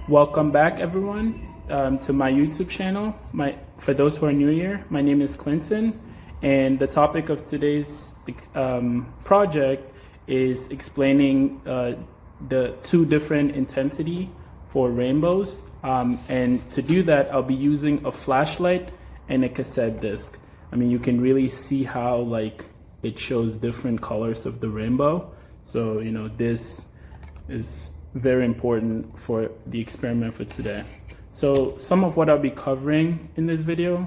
Welcome back, everyone, to my YouTube channel. For those who are new here, my name is Clinton, and the topic of today's project is explaining the two different intensity for rainbows. And to do that, I'll be using a flashlight and a cassette disc. I mean, you can really see how it shows different colors of the rainbow. So, this is very important for the experiment for today. So some of what I'll be covering in this video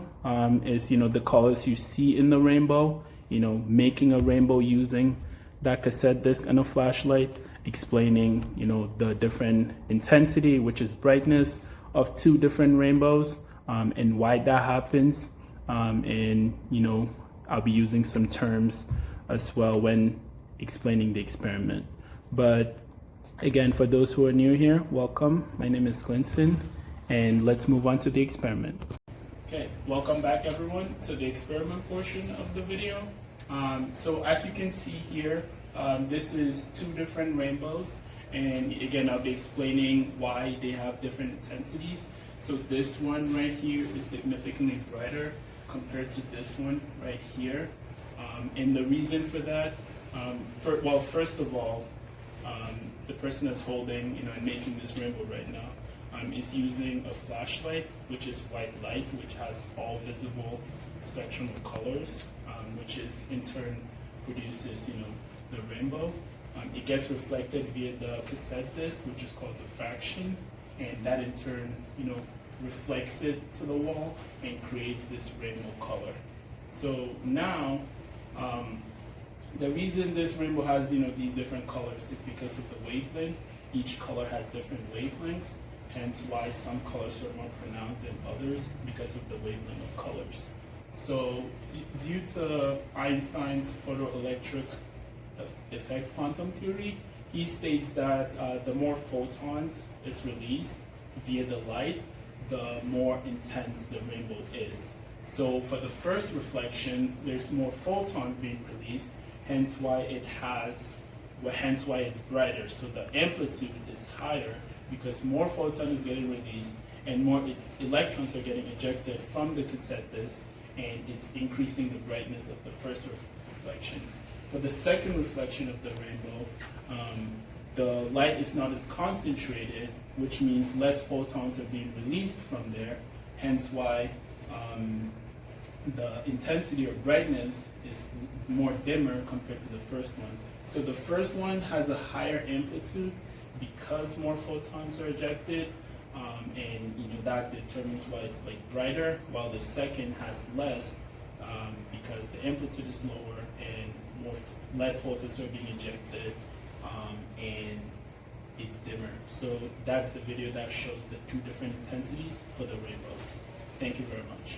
is, the colors you see in the rainbow, making a rainbow using that cassette disc and a flashlight, explaining, the different intensity, which is brightness of two different rainbows, and why that happens. And, I'll be using some terms as well when explaining the experiment. But again, for those who are new here, welcome. My name is Clinton, and let's move on to the experiment. Okay, welcome back everyone to the experiment portion of the video. So as you can see here, this is two different rainbows, and again, I'll be explaining why they have different intensities. So this one right here is significantly brighter compared to this one right here. And the reason for that, first of all, the person that's holding, and making this rainbow right now, is using a flashlight, which is white light, which has all visible spectrum of colors, which is in turn produces, the rainbow. It gets reflected via the cassette disc, which is called diffraction, and that in turn, reflects it to the wall and creates this rainbow color. So now, the reason this rainbow has, these different colors is because of the wavelength. Each color has different wavelengths, hence why some colors are more pronounced than others because of the wavelength of colors. So due to Einstein's photoelectric effect quantum theory, he states that the more photons is released via the light, the more intense the rainbow is. So for the first reflection, there's more photons being released, hence why it's brighter. So the amplitude is higher because more photon is getting released and more electrons are getting ejected from the cassette disc, and it's increasing the brightness of the first reflection. For the second reflection of the rainbow, the light is not as concentrated, which means less photons are being released from there, hence why the intensity or brightness is more dimmer compared to the first one. So the first one has a higher amplitude because more photons are ejected, and that determines why it's brighter, while the second has less because the amplitude is lower and less photons are being ejected, and it's dimmer. So that's the video that shows the two different intensities for the rainbows. Thank you very much.